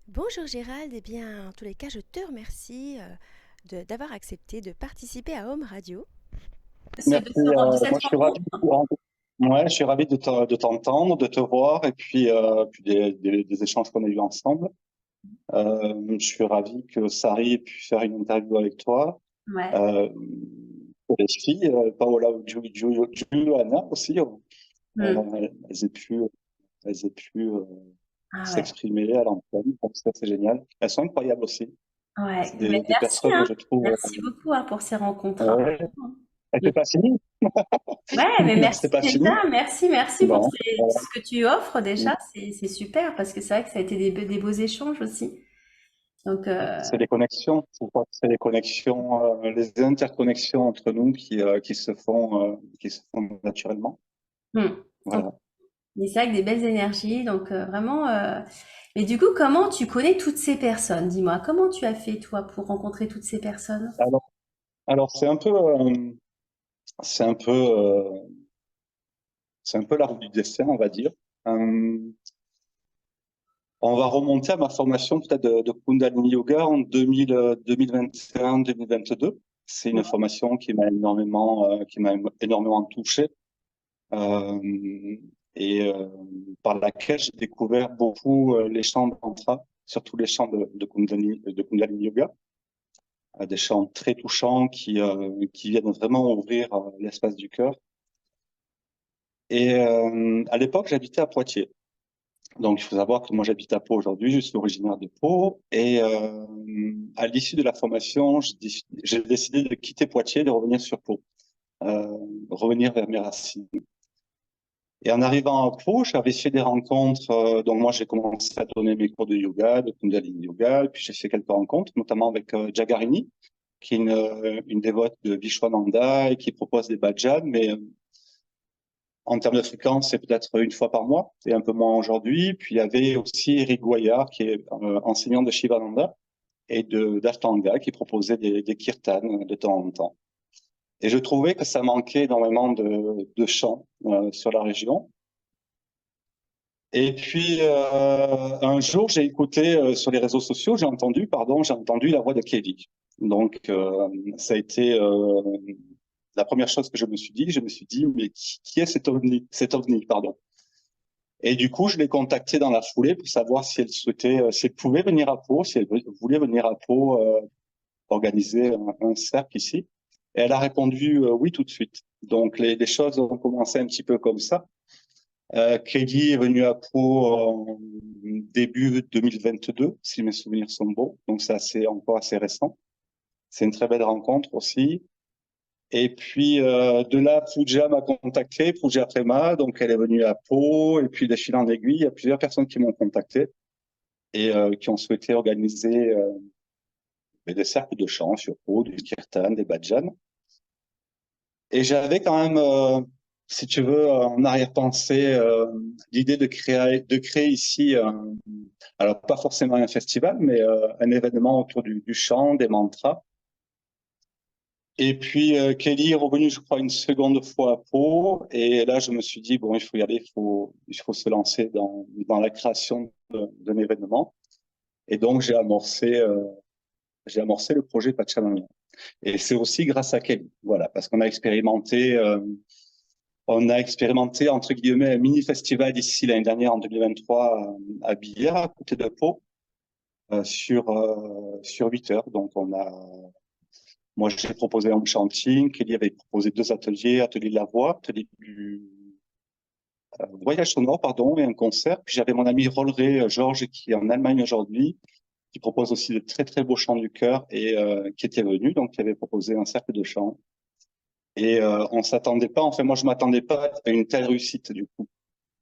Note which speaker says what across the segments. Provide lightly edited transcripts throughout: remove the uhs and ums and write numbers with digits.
Speaker 1: Bonjour Gérald, eh bien, en tous les cas, je te remercie d'avoir accepté de participer à Home Radio.
Speaker 2: Merci.
Speaker 1: De
Speaker 2: Moi,
Speaker 1: cette
Speaker 2: je suis ravi
Speaker 1: rencontre.
Speaker 2: ouais, je suis ravi de t'entendre, de te voir, et puis des échanges qu'on a eus ensemble. Je suis ravi que Sari ait pu faire une interview avec toi.
Speaker 1: Ouais.
Speaker 2: Euh, pour les filles, Paola ou Juliana aussi,
Speaker 1: Hmm.
Speaker 2: elles aient pu
Speaker 1: Ah ouais.
Speaker 2: s'exprimer à l'antenne. Donc ça, c'est génial. Elles sont incroyables aussi.
Speaker 1: Ouais.
Speaker 2: C'est
Speaker 1: Mais
Speaker 2: des
Speaker 1: merci,
Speaker 2: personnes,
Speaker 1: hein.
Speaker 2: je trouve.
Speaker 1: Merci beaucoup hein, pour ces rencontres, hein.
Speaker 2: Ouais. Elle
Speaker 1: Mm.
Speaker 2: fait pas fini.
Speaker 1: Ouais, mais
Speaker 2: C'est
Speaker 1: merci
Speaker 2: pas
Speaker 1: déjà.
Speaker 2: fini.
Speaker 1: Merci pour
Speaker 2: Bon.
Speaker 1: ce que tu offres déjà. C'est super parce que c'est vrai que ça a été des beaux échanges aussi. Donc,
Speaker 2: C'est les connexions, je crois que c'est les connexions, les interconnexions entre nous qui se font naturellement.
Speaker 1: hmm. Donc,
Speaker 2: Voilà.
Speaker 1: mais c'est vrai que des belles énergies. Donc, vraiment. Mais du coup, comment tu connais toutes ces personnes? Dis-moi, comment tu as fait toi pour rencontrer toutes ces personnes?
Speaker 2: Alors, alors, c'est un peu, euh, c'est un peu la roue du destin, on va dire. Euh, on va remonter à ma formation peut-être de Kundalini Yoga en 2021-2022. C'est une formation qui m'a énormément touché. Euh, et par laquelle j'ai découvert beaucoup les chants de tantra, surtout les chants de Kundalini Yoga, des chants très touchants qui viennent vraiment ouvrir l'espace du cœur. Et à l'époque, j'habitais à Poitiers. Donc, il faut savoir que moi, j'habite à Pau aujourd'hui, je suis originaire de Pau. Et à l'issue de la formation, j'ai décidé de quitter Poitiers et de revenir sur Pau, revenir vers mes racines. Et en arrivant à Pau, j'avais fait des rencontres. Donc moi, j'ai commencé à donner mes cours de yoga, de Kundalini Yoga. Et puis j'ai fait quelques rencontres, notamment avec Jagarini, qui est une dévote de Vishwananda et qui propose des bhajans. Mais en termes de fréquence, c'est peut-être une fois par mois et un peu moins aujourd'hui. Puis il y avait aussi Eric Goyard, qui est enseignant de Shivananda et d'Ashtanga, qui proposait des kirtans de temps en temps. Et je trouvais que ça manquait énormément de chants sur la région. Et puis un jour, j'ai écouté sur les réseaux sociaux, j'ai entendu la voix de Kelly. Donc ça a été la première chose que je me suis dit. Je me suis dit, mais qui est cet ovni, pardon. Et du coup, je l'ai contactée dans la foulée pour savoir si elle pouvait venir à Pau, si elle voulait venir à Pau organiser un cercle ici. Et elle a répondu oui tout de suite. Donc les choses ont commencé un petit peu comme ça. Kelly est venu à Pau en début 2022, si mes souvenirs sont bons. Donc, encore assez récent. C'est une très belle rencontre aussi. Et puis, de là, Pooja m'a contacté, Pooja Prema. Donc, elle est venue à Pau. Et puis, de fil en aiguille, il y a plusieurs personnes qui m'ont contacté et qui ont souhaité organiser des cercles de chant sur Pau, du kirtan, des bhajans. Et j'avais quand même, si tu veux, en arrière-pensée, l'idée de créer ici, alors pas forcément un festival, mais un événement autour du chant, des mantras. Et puis Kelly est revenu, je crois, une seconde fois à Pau. Et là, je me suis dit, bon, il faut y aller, il faut se lancer dans la création d'un événement. Et donc, j'ai amorcé le projet Pachamama. Et c'est aussi grâce à Kelly, voilà, parce qu'on a expérimenté, entre guillemets, un mini-festival ici l'année dernière, en 2023, à Billard, à côté de Pau, sur 8 heures. Donc, moi, j'ai proposé un chanting, Kelly avait proposé 2 ateliers, atelier de la voix, atelier du voyage sonore, pardon, et un concert. Puis j'avais mon ami Rolleray Georges, qui est en Allemagne aujourd'hui, qui propose aussi de très, très beaux chants du cœur et qui était venu, donc qui avait proposé un cercle de chant. Et on s'attendait pas, enfin, moi, je m'attendais pas à une telle réussite, du coup.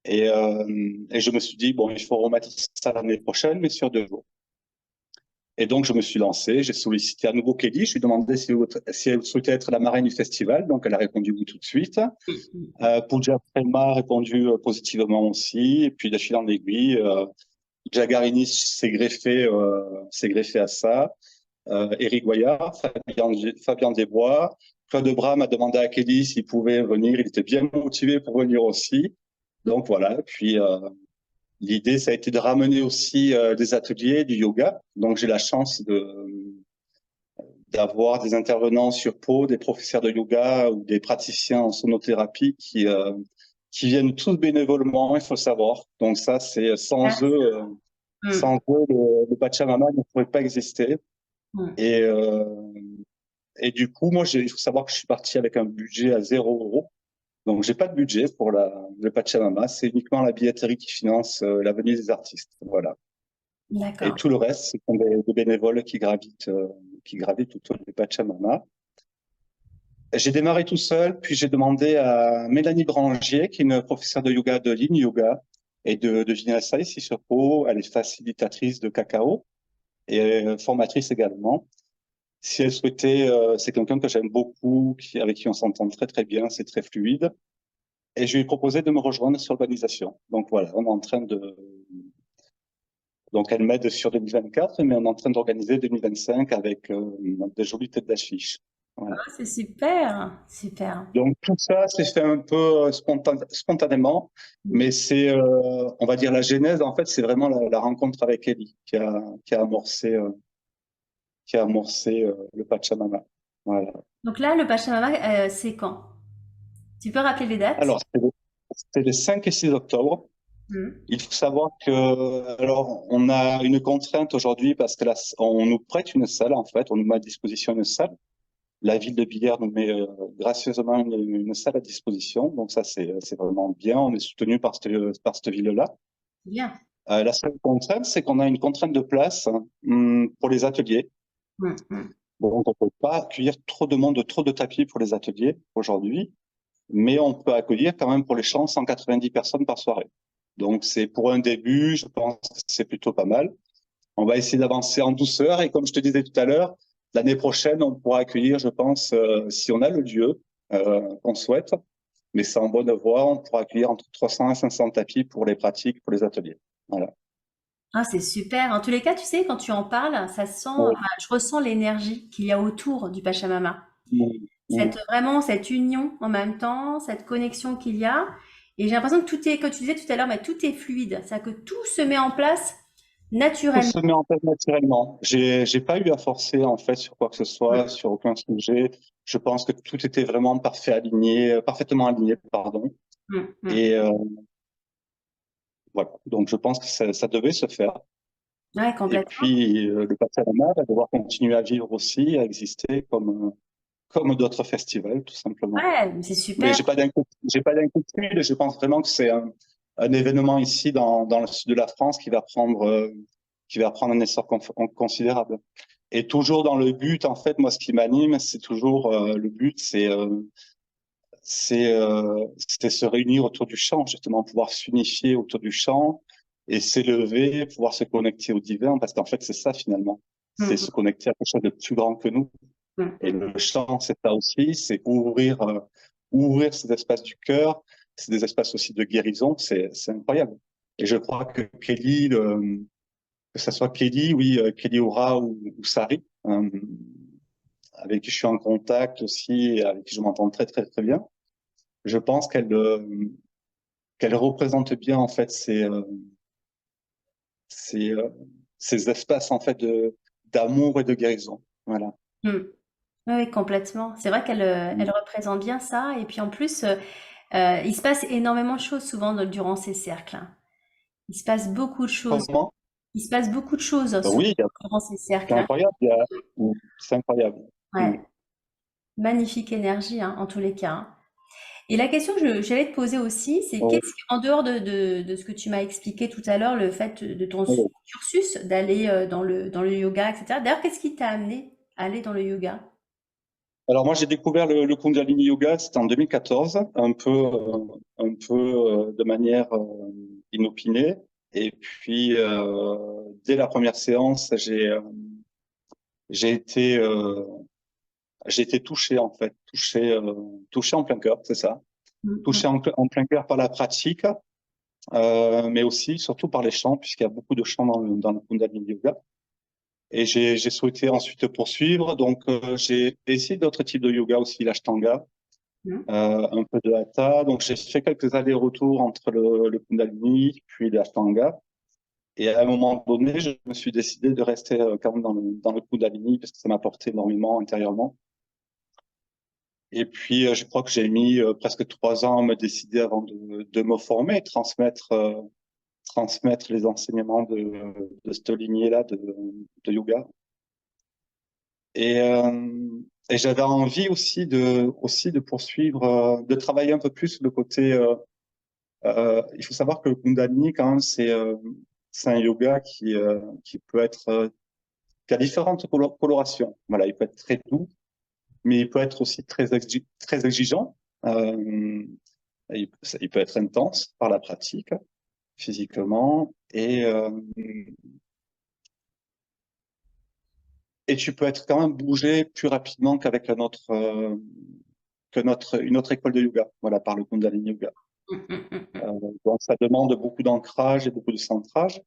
Speaker 2: Et je me suis dit, bon, il faut remettre ça l'année prochaine, mais sur 2 jours. Et donc, je me suis lancé, j'ai sollicité à nouveau Kelly, je lui ai demandé si elle souhaitait être la marraine du festival, donc elle a répondu oui tout de suite. Pooja Prema a répondu positivement aussi, et puis de fil en aiguille, Jagarini s'est greffé à ça, Éric Goyard, Fabien Desbois, Claude Bram a demandé à Kelly s'il pouvait venir, il était bien motivé pour venir aussi. Donc voilà, puis L'idée, ça a été de ramener aussi des ateliers du yoga. Donc, j'ai la chance d'avoir des intervenants sur Pau, des professeurs de yoga ou des praticiens en sonothérapie qui viennent tous bénévolement, il faut le savoir. Donc ça, c'est
Speaker 1: Ah,
Speaker 2: sans
Speaker 1: mm,
Speaker 2: eux, le Pachamama ne pourrait pas exister.
Speaker 1: mm.
Speaker 2: Et, euh, et du coup, moi, il faut savoir que je suis parti avec un budget à 0 €. Donc, j'ai pas de budget pour le Pachamama. C'est uniquement la billetterie qui finance la venue des artistes. Voilà. Et
Speaker 1: D'accord.
Speaker 2: tout le reste, ce sont des bénévoles qui gravitent autour du Pachamama. J'ai démarré tout seul, puis j'ai demandé à Mélanie Brangier, qui est une professeure de yoga de Yin Yoga et de Vinyasa ici sur Pau. Elle est facilitatrice de cacao et formatrice également. Si elle souhaitait, c'est quelqu'un que j'aime beaucoup, avec qui on s'entend très très bien, c'est très fluide. Et je lui ai proposé de me rejoindre sur l'organisation. Donc voilà, on est en train de, donc elle m'aide sur 2024, mais on est en train d'organiser 2025 avec de jolies têtes d'affiche. Voilà.
Speaker 1: Ah, c'est super, super.
Speaker 2: Donc tout ça s'est fait un peu spontanément, mais c'est, on va dire la genèse en fait, c'est vraiment la rencontre avec Ellie qui a amorcé, le Pachamama. Voilà.
Speaker 1: Donc là, le Pachamama, c'est quand? Tu peux rappeler les dates?
Speaker 2: Alors c'est le 5 et 6 octobre.
Speaker 1: Mm.
Speaker 2: Il faut savoir que, alors, on a une contrainte aujourd'hui parce que on nous prête une salle, en fait, on nous met à disposition une salle. La ville de Billère nous met gracieusement une salle à disposition. Donc ça, c'est vraiment bien. On est soutenu par cette ville-là.
Speaker 1: Bien.
Speaker 2: La seule contrainte, c'est qu'on a une contrainte de place pour les ateliers.
Speaker 1: Mm, mm.
Speaker 2: Donc, on peut pas accueillir trop de monde, trop de tapis pour les ateliers aujourd'hui, mais on peut accueillir quand même pour les chants 190 personnes par soirée. Donc, c'est pour un début, je pense que c'est plutôt pas mal. On va essayer d'avancer en douceur et comme je te disais tout à l'heure, l'année prochaine, on pourra accueillir, je pense, si on a le lieu qu'on souhaite, mais c'est en bonne voie, on pourra accueillir entre 300 et 500 tapis pour les pratiques, pour les ateliers. Voilà.
Speaker 1: Ah, c'est super. En tous les cas, tu sais, quand tu en parles, ça sent,
Speaker 2: Oui.
Speaker 1: enfin, je ressens l'énergie qu'il y a autour du Pachamama.
Speaker 2: Mm, mm.
Speaker 1: Vraiment, cette union en même temps, cette connexion qu'il y a. Et j'ai l'impression que tout est, comme tu disais tout à l'heure, mais tout est fluide. C'est-à-dire que tout se met en place
Speaker 2: Tout
Speaker 1: naturellement.
Speaker 2: se met en place naturellement. J'ai pas eu à forcer en fait sur quoi que ce soit, sur aucun sujet. Je pense que tout était vraiment parfaitement aligné, pardon.
Speaker 1: Mm, mm.
Speaker 2: Et voilà. Donc je pense que ça devait se faire.
Speaker 1: Ouais,
Speaker 2: Et
Speaker 1: complètement.
Speaker 2: puis le Panorama va devoir continuer à vivre aussi, à exister comme d'autres festivals, tout simplement.
Speaker 1: Ouais, c'est
Speaker 2: Mais
Speaker 1: super.
Speaker 2: j'ai pas d'inquiétude. Je pense vraiment que c'est un événement ici dans le sud de la France qui va prendre un essor considérable. Et toujours dans le but, en fait, moi, ce qui m'anime, c'est toujours le but, c'est se réunir autour du chant, justement, pouvoir s'unifier autour du chant et s'élever, pouvoir se connecter au divin, parce qu'en fait, c'est ça finalement, c'est
Speaker 1: Mm,
Speaker 2: se connecter à quelque chose de plus grand que nous.
Speaker 1: mm,
Speaker 2: Et le chant, c'est ça aussi, c'est ouvrir ces espaces du cœur, c'est des espaces aussi de guérison, c'est incroyable. Et je crois que que ça soit Kelly, oui, Kelly Aura ou Sari, avec qui je suis en contact aussi, et avec qui je m'entends très très très bien. Je pense qu'elle représente bien en fait ces, euh, ces espaces en fait de d'amour et de guérison. Voilà.
Speaker 1: mm. Oui, oui, complètement. C'est vrai elle représente bien ça. Et puis en plus, il se passe énormément de choses souvent durant ces cercles, hein. Il se passe beaucoup de choses.
Speaker 2: Comment?
Speaker 1: Il se passe beaucoup de choses souvent
Speaker 2: Oui,
Speaker 1: durant ces
Speaker 2: c'est
Speaker 1: cercles, hein.
Speaker 2: incroyable. C'est incroyable. Mm.
Speaker 1: Ouais, magnifique énergie, hein, en tous les cas, hein. Et la question que j'allais te poser aussi, c'est
Speaker 2: Oui,
Speaker 1: qu'est-ce en dehors de ce que tu m'as expliqué tout à l'heure, le fait de ton
Speaker 2: oui.
Speaker 1: cursus, d'aller dans le yoga, etc. D'ailleurs, qu'est-ce qui t'a amené à aller dans le yoga?
Speaker 2: Alors moi j'ai découvert le Kundalini Yoga, c'était en 2014, un peu de manière inopinée. Et puis dès la première séance, j'ai été euh, j'ai été touché en fait, touché en plein cœur, c'est ça, touché
Speaker 1: Mhm.
Speaker 2: en plein cœur par la pratique, mais aussi surtout par les chants, puisqu'il y a beaucoup de chants dans le Kundalini Yoga. Et j'ai souhaité ensuite poursuivre, donc j'ai essayé d'autres types de yoga aussi, l'Ashtanga.
Speaker 1: Mhm.
Speaker 2: un peu de hatha. Donc, j'ai fait quelques allers-retours entre le Kundalini puis l'Ashtanga. Et à un moment donné, je me suis décidé de rester quand même dans le Kundalini parce que ça m'apportait énormément intérieurement. Et puis, je crois que j'ai mis presque 3 ans à me décider avant de me former et transmettre les enseignements de cette lignée-là de yoga. Et, euh, et j'avais envie aussi de poursuivre, de travailler un peu plus le côté. Il faut savoir que le Kundalini, quand même, c'est un yoga qui peut être, qui a différentes colorations. Voilà, il peut être très doux, mais il peut être aussi très exigeant. Euh, il peut être intense par la pratique, physiquement, et tu peux être quand même bougé plus rapidement qu'avec une autre école de yoga, voilà, par le Kundalini Yoga.
Speaker 1: Mhm. Mhm. Mhm.
Speaker 2: Donc ça demande beaucoup d'ancrage et beaucoup de centrage.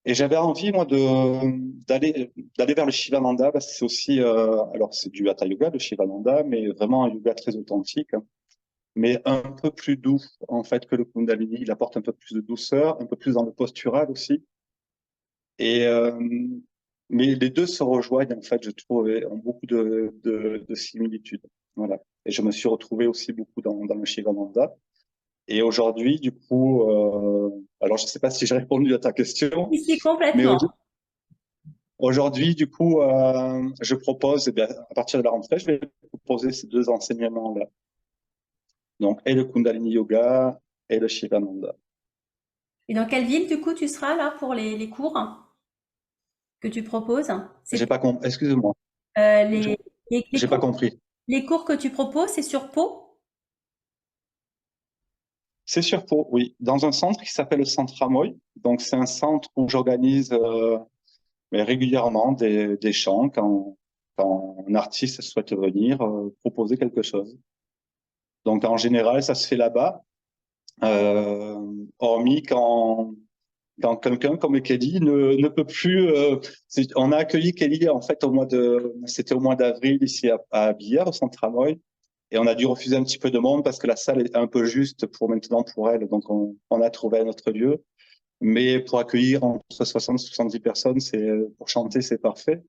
Speaker 2: Et j'avais envie, moi, d'aller vers le Shivananda, parce que c'est aussi, alors c'est du Hatha Yoga, le Shivananda, mais vraiment un yoga très authentique, hein, mais un peu plus doux, en fait, que le Kundalini. Il apporte un peu plus de douceur, un peu plus dans le postural aussi. Et, mais les deux se rejoignent, en fait, je trouve, et ont beaucoup de similitudes. Voilà. Et je me suis retrouvé aussi beaucoup dans le Shivananda. Et aujourd'hui, du coup, alors je ne sais pas si j'ai répondu à ta question,
Speaker 1: Ici,
Speaker 2: mais
Speaker 1: complètement.
Speaker 2: aujourd'hui, du coup, je propose, eh bien, à partir de la rentrée, je vais proposer ces deux enseignements-là. Donc, et le Kundalini Yoga et le Shivananda.
Speaker 1: Et dans quelle ville, du coup, tu seras là pour les cours que tu proposes?
Speaker 2: J'ai
Speaker 1: C'est
Speaker 2: pas compris, excuse-moi,
Speaker 1: euh,
Speaker 2: je-
Speaker 1: les, les
Speaker 2: j'ai pas
Speaker 1: cours,
Speaker 2: compris.
Speaker 1: les cours que tu proposes, c'est sur Pau?
Speaker 2: C'est sur Pau, oui, dans un centre qui s'appelle le Centre Amoy. Donc, c'est un centre où j'organise mais régulièrement des chants quand un artiste souhaite venir proposer quelque chose. Donc, en général, ça se fait là-bas, hormis quand quelqu'un comme Kelly ne peut plus. On a accueilli Kelly en fait c'était au mois d'avril ici à Billère, au Centre Amoy, et on a dû refuser un petit peu de monde parce que la salle est un peu juste pour maintenant pour elle, donc on a trouvé un autre lieu. Mais pour accueillir entre 60 et 70 personnes, pour chanter, c'est parfait.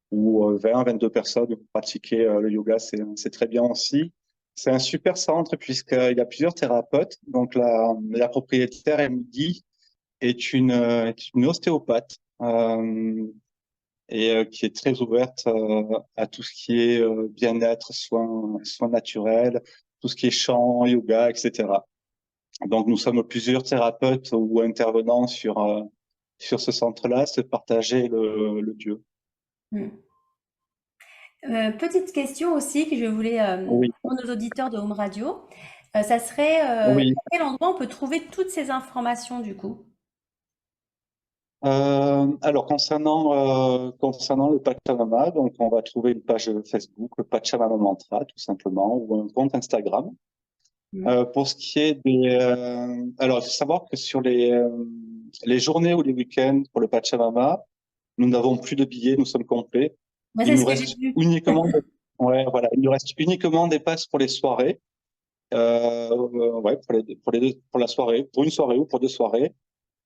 Speaker 2: Ou 20, 22 personnes pour pratiquer le yoga, c'est très bien aussi. C'est un super centre puisqu'il y a plusieurs thérapeutes. Donc la propriétaire, Emily, est une ostéopathe qui est très ouverte à tout ce qui est bien-être, soins naturels, tout ce qui est chant, yoga, etc. Donc nous sommes plusieurs thérapeutes ou intervenants sur ce centre-là, se partager le lieu.
Speaker 1: Hmm. Petite question aussi que je voulais
Speaker 2: Oui,
Speaker 1: pour nos auditeurs de Home Radio. Ça serait
Speaker 2: oui.
Speaker 1: à quel endroit on peut trouver toutes ces informations du coup?
Speaker 2: Alors concernant le Pachamama, donc on va trouver une page Facebook, le Pachamama Mantra, tout simplement, ou un compte Instagram.
Speaker 1: Hmm.
Speaker 2: Pour ce qui est alors il faut savoir que sur les journées ou les week-ends pour le Pachamama, nous n'avons plus de billets, nous sommes complets.
Speaker 1: Moi,
Speaker 2: Il
Speaker 1: c'est ce
Speaker 2: nous
Speaker 1: que j'ai
Speaker 2: reste
Speaker 1: vu.
Speaker 2: uniquement, ouais, voilà, il nous reste uniquement des passes pour les soirées, ouais, pour la soirée, pour une soirée ou pour 2 soirées.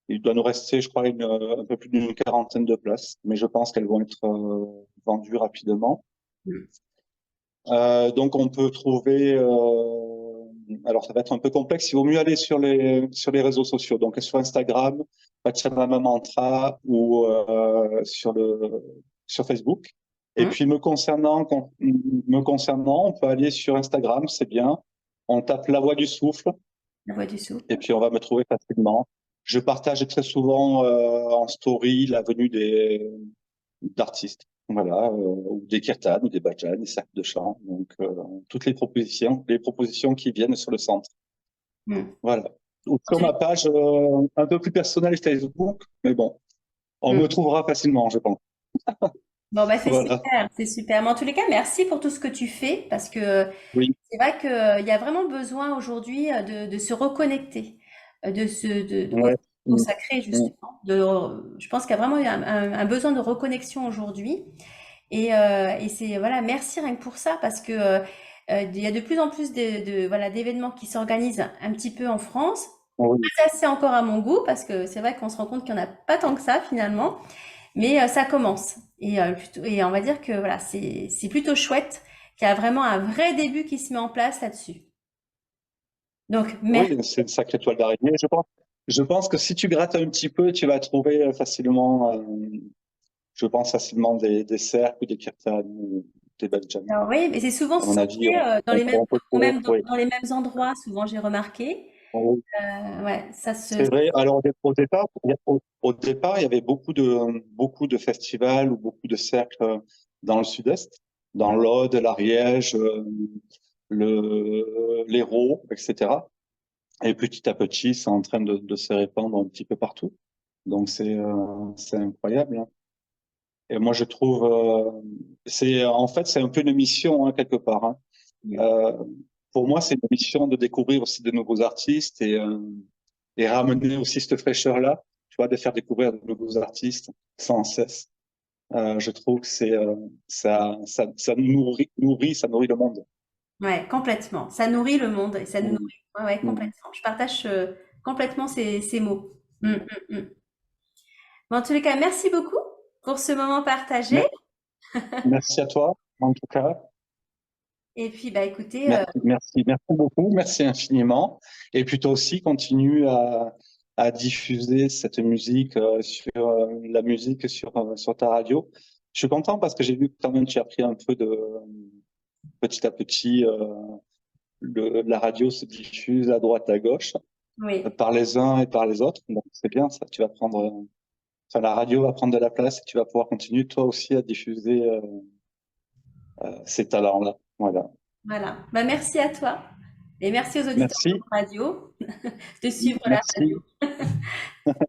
Speaker 2: Il doit nous rester, je crois, un peu plus d'une quarantaine de places, mais je pense qu'elles vont être vendues rapidement.
Speaker 1: Hmm.
Speaker 2: Donc on peut trouver, alors ça va être un peu complexe, il vaut mieux aller sur les réseaux sociaux, donc sur Instagram, Pachamama Mantra ou sur Facebook. Et
Speaker 1: Hmm.
Speaker 2: puis me concernant, on peut aller sur Instagram, c'est bien. On tape La Voix du Souffle
Speaker 1: La voix du souffle.
Speaker 2: et puis on va me trouver facilement. Je partage très souvent en story la venue d'artistes, voilà, ou des kirtans, ou des bhajans, des cercles de chant, donc toutes les propositions qui viennent sur le centre.
Speaker 1: Hmm.
Speaker 2: Voilà. Ou
Speaker 1: En
Speaker 2: sur
Speaker 1: tous les-
Speaker 2: ma page un peu plus personnelle Facebook, mais bon, on me
Speaker 1: Hmm.
Speaker 2: trouvera facilement, je pense.
Speaker 1: Bon, bah, c'est
Speaker 2: Voilà.
Speaker 1: super, c'est super. Mais en tous les cas, merci pour tout ce que tu fais parce que
Speaker 2: Oui.
Speaker 1: c'est vrai qu'il y a vraiment besoin aujourd'hui de se reconnecter,
Speaker 2: Ouais.
Speaker 1: au
Speaker 2: Mm.
Speaker 1: sacré,
Speaker 2: Mm.
Speaker 1: justement. Je pense qu'il y a vraiment un besoin de reconnexion aujourd'hui. Et c'est, voilà, merci rien que pour ça parce que Il y a de plus en plus voilà, d'événements qui s'organisent un petit peu en France.
Speaker 2: Oui,
Speaker 1: Pas assez encore à mon goût, parce que c'est vrai qu'on se rend compte qu'il n'y en a pas tant que ça finalement, mais ça commence. Et on va dire que voilà, c'est plutôt chouette qu'il y a vraiment un vrai début qui se met en place là-dessus. Donc, merci.
Speaker 2: oui, c'est une sacrée toile d'araignée. Je pense que si tu grattes un petit peu, tu vas trouver facilement, je pense facilement des cercles ou des kirtans ou des badjans.
Speaker 1: Alors oui, mais c'est souvent
Speaker 2: À mon avis,
Speaker 1: centré dans les mêmes,
Speaker 2: on peut
Speaker 1: ou
Speaker 2: trouver,
Speaker 1: même
Speaker 2: oui.
Speaker 1: dans les mêmes endroits, souvent j'ai remarqué.
Speaker 2: Oui,
Speaker 1: Ouais, ça se.
Speaker 2: c'est vrai. Alors, au départ, au départ, il y avait beaucoup de festivals ou beaucoup de cercles dans le sud-est, dans l'Aude, l'Ariège, l'Hérault, etc. Et petit à petit, c'est en train de se répandre un petit peu partout. Donc, c'est incroyable, hein. Et moi, je trouve, en fait, c'est un peu une mission, hein, quelque part, hein. Euh, pour moi, c'est une mission de découvrir aussi de nouveaux artistes et ramener aussi cette fraîcheur-là, tu vois, de faire découvrir de nouveaux artistes sans cesse. Je trouve que ça ça nourrit le monde.
Speaker 1: Ouais, complètement. Ça nourrit le monde et ça nous
Speaker 2: Mm.
Speaker 1: nourrit. Ouais, ouais,
Speaker 2: Mm.
Speaker 1: complètement. Je partage complètement ces mots. Mais en tous les cas, merci beaucoup pour ce moment partagé.
Speaker 2: Mer- Merci à toi, en tout cas.
Speaker 1: Et puis, bah, écoutez,
Speaker 2: Merci beaucoup, merci infiniment. Et puis toi aussi, continue à diffuser cette musique la musique sur ta radio. Je suis content parce que j'ai vu que quand même tu as pris un peu de petit à petit, la radio se diffuse à droite à gauche
Speaker 1: oui,
Speaker 2: par les uns et par les autres. Donc c'est bien ça. Tu vas prendre, enfin la radio va prendre de la place et tu vas pouvoir continuer toi aussi à diffuser ces talents-là. Voilà.
Speaker 1: voilà. Bah, merci à toi. Et merci aux auditeurs de
Speaker 2: Merci,
Speaker 1: radio de suivre la radio.
Speaker 2: merci.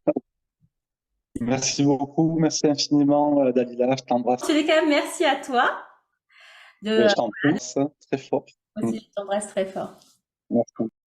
Speaker 2: Merci beaucoup, merci infiniment, Dalila, je
Speaker 1: En
Speaker 2: t'embrasse
Speaker 1: tous les cas, merci à toi.
Speaker 2: et
Speaker 1: De,
Speaker 2: je t'embrasse très fort. Mm.
Speaker 1: aussi, je t'embrasse très fort.
Speaker 2: Merci.